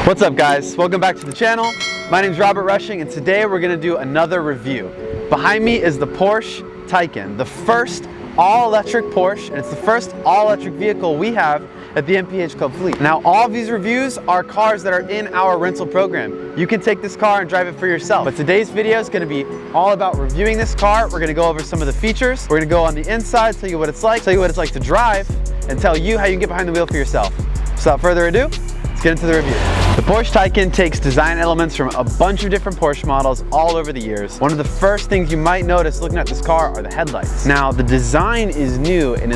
What's up guys, welcome back to the channel. My name is Robert Rushing and today we're going to do another review. Behind me is the Porsche Taycan, the first all-electric Porsche, and it's the first all-electric vehicle we have at the MPH Club fleet. Now all of these reviews are cars that are in our rental program. You can take this car and drive it for yourself. But today's video is going to be all about reviewing this car. We're going to go over some of the features. We're going to go on the inside, tell you what it's like to drive, and tell you how you can get behind the wheel for yourself. So without further ado, let's get into the review. The Porsche Taycan takes design elements from a bunch of different Porsche models all over the years. One of the first things you might notice looking at this car are the headlights. Now the design is new and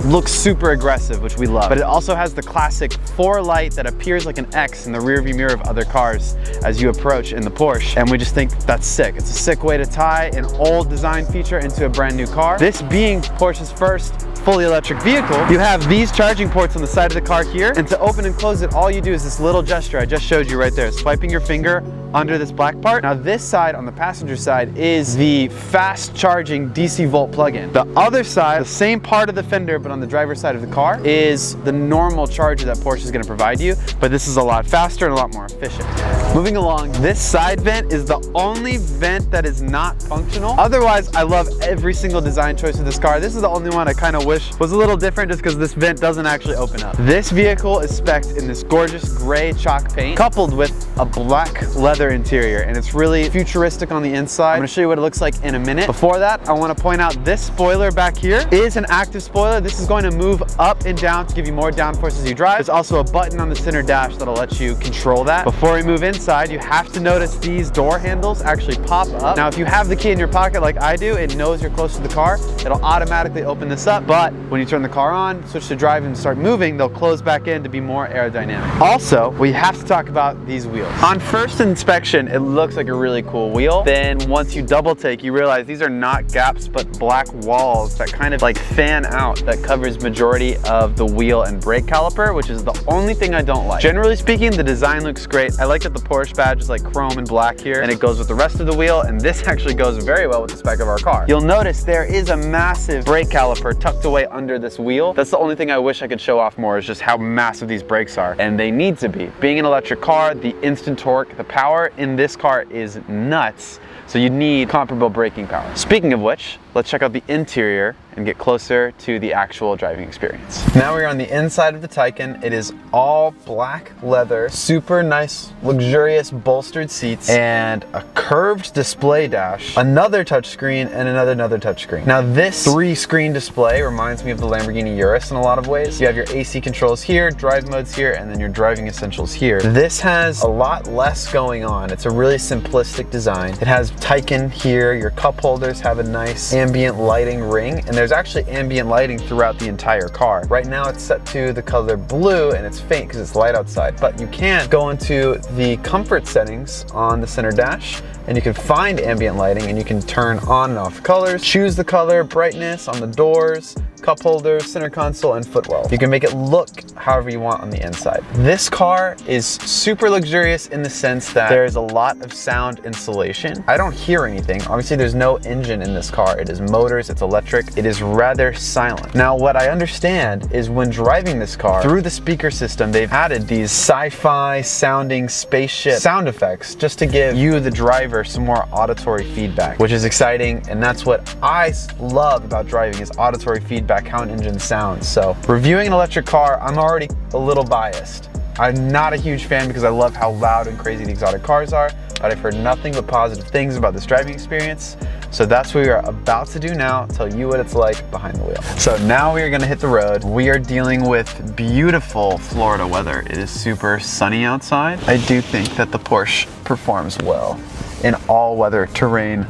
looks super aggressive, which we love, but it also has the classic 4 light that appears like an X in the rearview mirror of other cars as you approach in the Porsche, and we just think that's sick. It's a sick way to tie an old design feature into a brand new car. This being Porsche's first fully electric vehicle, you have these charging ports on the side of the car here, and to open and close it, all you do is this little gesture I just showed you right there, swiping your finger under this black part. Now this side, on the passenger side, is the fast charging DC volt plug-in. The other side, the same part of the fender but on the driver's side of the car, is the normal charger that Porsche is going to provide you, but this is a lot faster and a lot more efficient. Moving along, this side vent is the only vent that is not functional. Otherwise, I love every single design choice of this car. This is the only one I kind of wish was a little different just because this vent doesn't actually open up. This vehicle is spec'd in this gorgeous gray chalk paint coupled with a black leather interior, and it's really futuristic on the inside. I'm going to show you what it looks like in a minute. Before that, I want to point out this spoiler back here is an active spoiler. This is going to move up and down to give you more downforce as you drive. There's also a button on the center dash that'll let you control that. Before we move inside, you have to notice these door handles actually pop up. Now if you have the key in your pocket like I do, it knows you're close to the car, it'll automatically open this up, but when you turn the car on, switch to drive and start moving, they'll close back in to be more aerodynamic. Also, we have to talk about these wheels. On first inspection, it looks like a really cool wheel. Then once you double take, you realize these are not gaps, but black walls that kind of like fan out that covers majority of the wheel and brake caliper, which is the only thing I don't like. Generally speaking, the design looks great. I like that the Porsche badge is like chrome and black here, and it goes with the rest of the wheel, and this actually goes very well with the spec of our car. You'll notice there is a massive brake caliper tucked away under this wheel. That's the only thing I wish I could show off more, is just how massive these brakes are, and they need to be. Being an electric car, the instant torque, the power in this car is nuts, so you need comparable braking power. Speaking of which, let's check out the interior and get closer to the actual driving experience. Now we're on the inside of the Taycan. It is all black leather, super nice, luxurious bolstered seats, and a curved display dash, another touchscreen, and another touchscreen. Now this 3-screen display reminds me of the Lamborghini Urus in a lot of ways. You have your AC controls here, drive modes here, and then your driving essentials here. This has a lot less going on. It's a really simplistic design. It has Taycan here, your cup holders have a nice ambient lighting ring, and there's actually ambient lighting throughout the entire car. Right now it's set to the color blue and it's faint because it's light outside, but you can go into the comfort settings on the center dash and you can find ambient lighting and you can turn on and off colors, choose the color, brightness on the doors, cup holders, center console, and footwell. You can make it look however you want on the inside. This car is super luxurious in the sense that there's a lot of sound insulation. I don't hear anything. Obviously there's no engine in this car. It is motors, it's electric. It is rather silent. Now what I understand is when driving this car, through the speaker system, they've added these sci-fi sounding spaceship sound effects just to give you, the driver, some more auditory feedback, which is exciting, and that's what I love about driving, is auditory feedback, how an engine sounds. So reviewing an electric car, I'm already a little biased. I'm not a huge fan because I love how loud and crazy the exotic cars are, but I've heard nothing but positive things about this driving experience. So that's what we are about to do now, tell you what it's like behind the wheel. So now we are gonna hit the road. We are dealing with beautiful Florida weather. It is super sunny outside. I do think that the Porsche performs well in all weather terrain.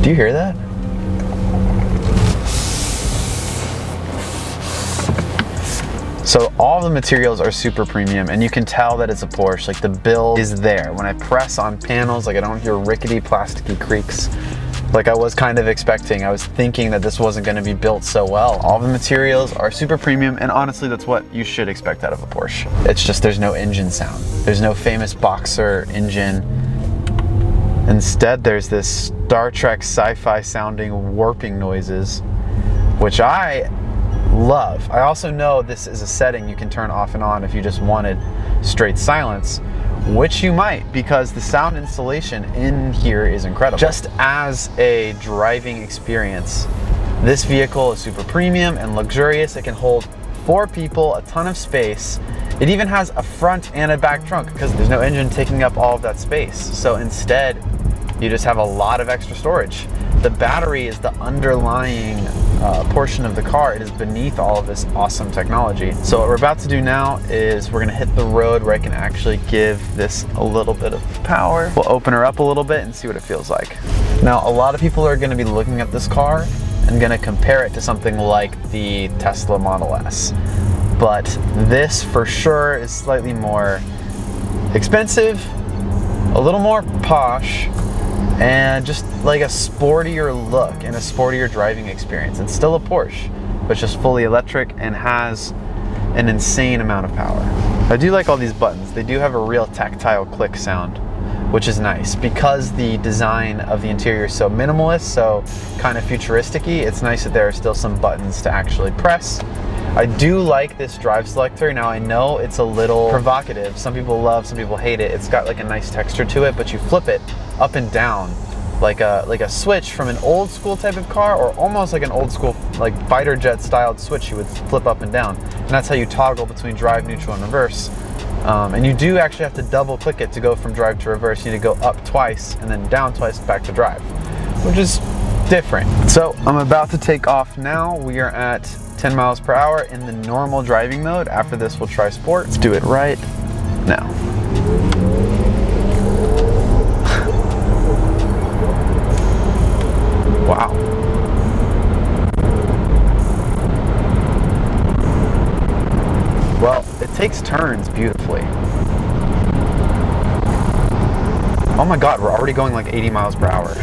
Do you hear that? So all the materials are super premium, and you can tell that it's a Porsche. Like the build is there. When I press on panels, like I don't hear rickety plasticky creaks like I was kind of expecting. I was thinking that this wasn't going to be built so well. All the materials are super premium, and honestly that's what you should expect out of a Porsche. It's just there's no engine sound. There's no famous boxer engine. Instead there's this Star Trek sci-fi sounding warping noises, which I love. I also know this is a setting you can turn off and on if you just wanted straight silence, which you might, because the sound installation in here is incredible. Just as a driving experience, this vehicle is super premium and luxurious. It can hold 4 people, a ton of space. It even has a front and a back trunk because there's no engine taking up all of that space. So instead, you just have a lot of extra storage. The battery is the underlying portion of the car. It is beneath all of this awesome technology. So what we're about to do now is we're gonna hit the road where I can actually give this a little bit of power. We'll open her up a little bit and see what it feels like. Now, a lot of people are gonna be looking at this car and gonna compare it to something like the Tesla Model S. But this for sure is slightly more expensive, a little more posh, and just like a sportier look and a sportier driving experience. It's still a Porsche, but just fully electric and has an insane amount of power. I do like all these buttons. They do have a real tactile click sound, which is nice because the design of the interior is so minimalist, so kind of futuristic-y. It's nice that there are still some buttons to actually press. I do like this drive selector. Now I know it's a little provocative. Some people love, some people hate it. It's got like a nice texture to it, but you flip it up and down like a switch from an old school type of car, or almost like an old school like fighter jet styled switch you would flip up and down. And that's how you toggle between drive, neutral, and reverse. And you do actually have to double click it to go from drive to reverse. You need to go up twice and then down twice back to drive, which is different. So I'm about to take off now. We are at 10 miles per hour in the normal driving mode. After this, we'll try sport. Let's do it right now. Wow. Well, it takes turns beautifully. Oh my God, we're already going like 80 miles per hour.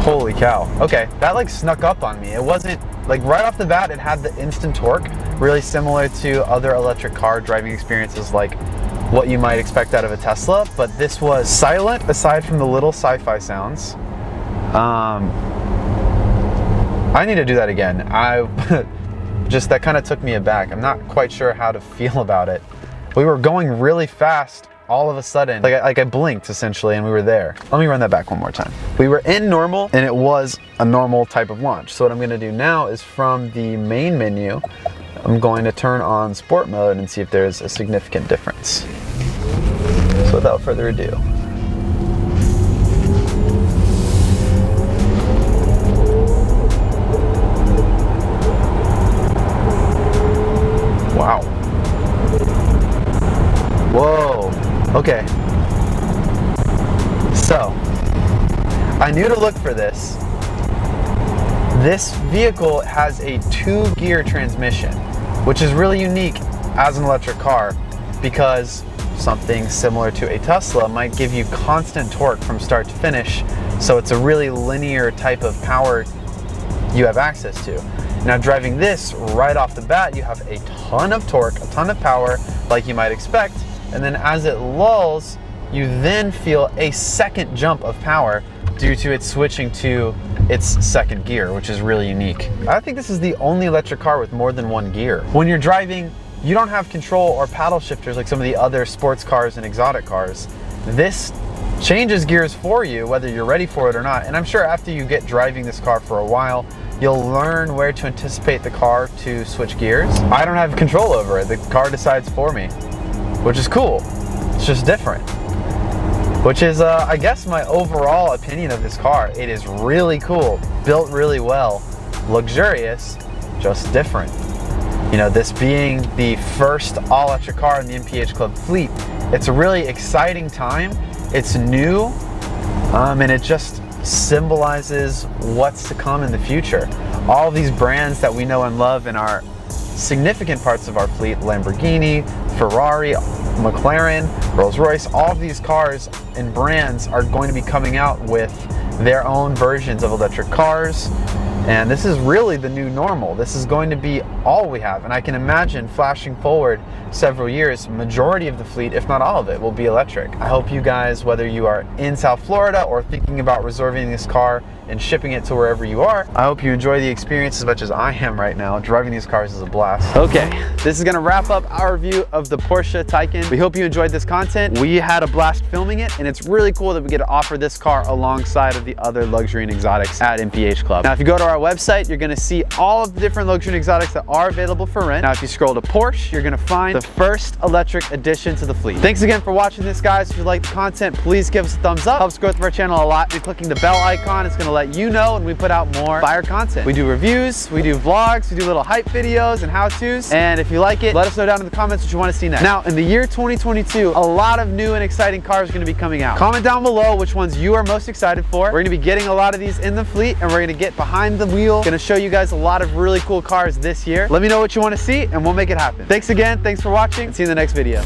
Holy cow. Okay, that like snuck up on me. It wasn't, like right off the bat, it had the instant torque, really similar to other electric car driving experiences like what you might expect out of a Tesla, but this was silent aside from the little sci-fi sounds. I need to do that again. That kind of took me aback. I'm not quite sure how to feel about it. We were going really fast all of a sudden, like I blinked essentially and we were there. Let me run that back one more time. We were in normal and it was a normal type of launch. So what I'm gonna do now is from the main menu, I'm going to turn on sport mode and see if there's a significant difference. So without further ado. Wow. Whoa. Okay. So, I knew to look for this. This vehicle has a 2-gear transmission, which is really unique as an electric car because something similar to a Tesla might give you constant torque from start to finish. So it's a really linear type of power you have access to. Now driving this right off the bat, you have a ton of torque, a ton of power like you might expect. And then as it lulls, you then feel a second jump of power due to it switching to its second gear, which is really unique. I think this is the only electric car with more than 1 gear. When you're driving, you don't have control or paddle shifters like some of the other sports cars and exotic cars. This changes gears for you, whether you're ready for it or not. And I'm sure after you get driving this car for a while, you'll learn where to anticipate the car to switch gears. I don't have control over it. The car decides for me, which is cool. It's just different. Which is, I guess, my overall opinion of this car. It is really cool, built really well, luxurious, just different. You know, this being the first all-electric car in the MPH Club fleet, it's a really exciting time. It's new, and it just symbolizes what's to come in the future. All of these brands that we know and love and are significant parts of our fleet, Lamborghini, Ferrari, McLaren, Rolls-Royce, all of these cars and brands are going to be coming out with their own versions of electric cars And this is really the new normal. This is going to be all we have. And I can imagine flashing forward several years, majority of the fleet, if not all of it, will be electric. I hope you guys, whether you are in South Florida or thinking about reserving this car and shipping it to wherever you are, I hope you enjoy the experience as much as I am right now. Driving these cars is a blast. Okay, this is gonna wrap up our review of the Porsche Taycan. We hope you enjoyed this content. We had a blast filming it, and it's really cool that we get to offer this car alongside of the other luxury and exotics at MPH Club. Now, if you go to our website, you're gonna see all of the different luxury and exotics that are available for rent. Now, if you scroll to Porsche, you're gonna find the first electric addition to the fleet. Thanks again for watching this, guys. If you like the content, please give us a thumbs up. Helps growth of our channel a lot. And clicking the bell icon is gonna let you know when we put out more fire content. We do reviews, we do vlogs, we do little hype videos and how-tos. And if you like it, let us know down in the comments what you want to see next. Now, in the year 2022, a lot of new and exciting cars are going to be coming out. Comment down below which ones you are most excited for. We're going to be getting a lot of these in the fleet, and we're going to get behind the wheel. Going to show you guys a lot of really cool cars this year. Let me know what you want to see, and we'll make it happen. Thanks again. Thanks for watching, and see you in the next video.